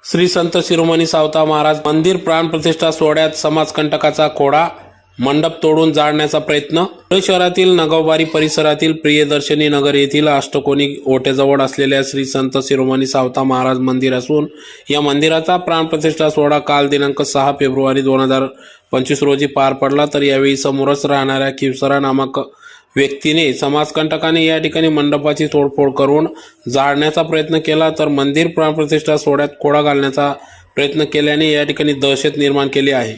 श्री संत शिरोमणी सावता महाराज मंदिर प्राणप्रतिष्ठा सोहळ्यात समाजकंटकाचा खोडा, मंडप तोडून जाळण्याचा प्रयत्न। धुळे शहरातील नगावबारी परिसरातील प्रियदर्शनी नगर येथील अष्टकोनी ओट्याजवळ असलेल्या श्री संत शिरोमणी सावता महाराज मंदिर असून या मंदिराचा प्राणप्रतिष्ठा सोहळा काल दिनांक 6 फेब्रुवारी 2025 रोजी पार पडला। तर यावेळी समोरच राहणाऱ्या खिवसरा नामक व्यक्तीने समाजकंटकाने या ठिकाणी मंडपाची तोडफोड करून जाळण्याचा प्रयत्न केला। तर मंदिर प्राणप्रतिष्ठा सोहळ्यात खोडा घालण्याचा प्रयत्न केल्याने या ठिकाणी दहशत निर्माण केली आहे।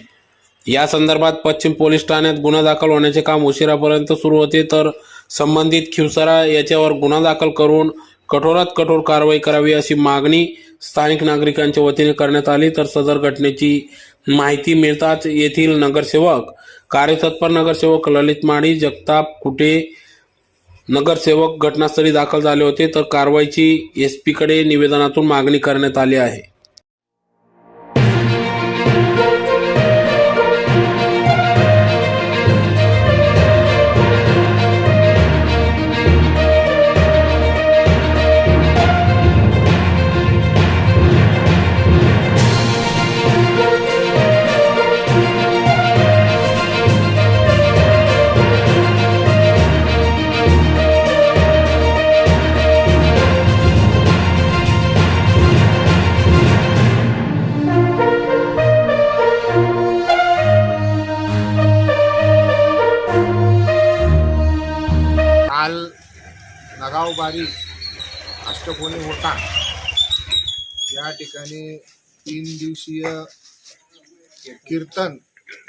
या संदर्भात पश्चिम पोलीस ठाण्यात गुन्हा दाखल होण्याचे काम उशिरापर्यंत सुरू होते। तर संबंधित खिवसरा याच्यावर गुन्हा दाखल करून कठोरात कठोर कारवाई करावी अशी मागणी स्थानिक नागरिकांच्या वतीने करण्यात आली। तर सदर घटनेची माहिती मिळताच येथील नगरसेवक, कार्यतत्पर नगरसेवक ललित माळी, जगताप कुटे नगरसेवक घटनास्थळी दाखल झाले होते। तर कारवाईची SP कडे निवेदनातून मागणी करण्यात आली आहे। काल नगावबारी अष्टकोनी होता या ठिकाणी 3 दिवसीय कीर्तन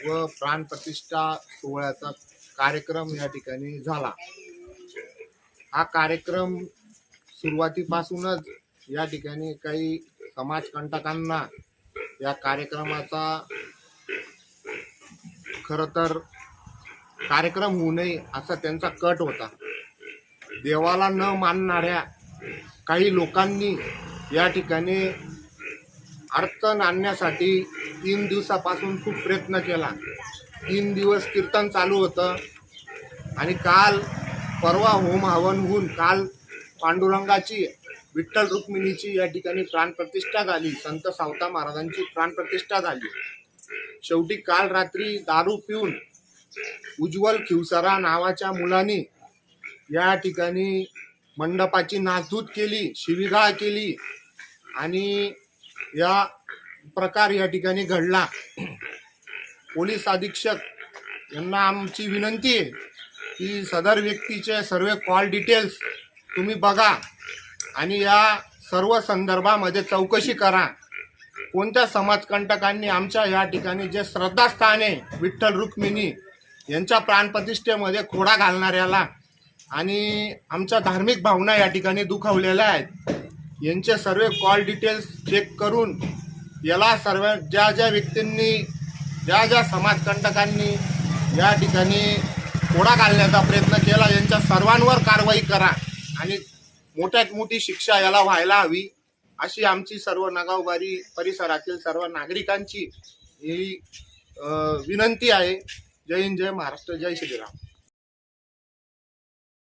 व प्राणप्रतिष्ठा सोहळ्याचा कार्यक्रम या ठिकाणी झाला। हा कार्यक्रम सुरुवातीपासूनच या ठिकाणी काही समाजकंटकांना या कार्यक्रमाचा खरं तर कार्यक्रम होऊ नये असा त्यांचा कट होता। देवाला न मानणाऱ्या काही लोकांनी या ठिकाणी अडचण आणण्यासाठी 3 दिवसापासून खूप प्रयत्न केला। 3 दिवस कीर्तन चालू होतं आणि काल परवा होम हवन होऊन काल पांडुरंगाची, विठ्ठल रुक्मिणीची या ठिकाणी प्राणप्रतिष्ठा झाली। संत सावता महाराजांची प्राणप्रतिष्ठा झाली। शेवटी काल रात्री दारू पिऊन उज्ज्वल खिवसरा नावाच्या मुलाने या ठिकाणी मंडपाची नासधूत केली, शिवीगाळ केली आणि या प्रकार या ठिकाणी घडला। पोलीस अधीक्षक यांना आमची विनंती आहे की सदर व्यक्तीचे सर्व कॉल डिटेल्स तुम्ही बघा आणि या सर्व संदर्भामध्ये चौकशी करा। कोणत्या समाजकंटकांनी आमच्या या ठिकाणी जे श्रद्धास्थान आहे विठ्ठल रुक्मिणी यांच्या प्राणप्रतिष्ठेमध्ये खोडा घालणाऱ्याला आणि आमच्या धार्मिक भावना या ठिकाणी दुखावलेल्या आहेत, यांचे सर्व कॉल डिटेल्स चेक करून याला सर्व ज्या व्यक्तींनी, ज्या समाजकंटकांनी या ठिकाणी खोडा घालण्याचा प्रयत्न केला यांच्या सर्वांवर कारवाई करा आणि मोठ्यात मोठी शिक्षा याला व्हायला हवी अशी आमची सर्व नगावबारी परिसरातील सर्व नागरिकांची ही विनंती आहे। जय हिंद, जय महाराष्ट्र, जय श्रीराम।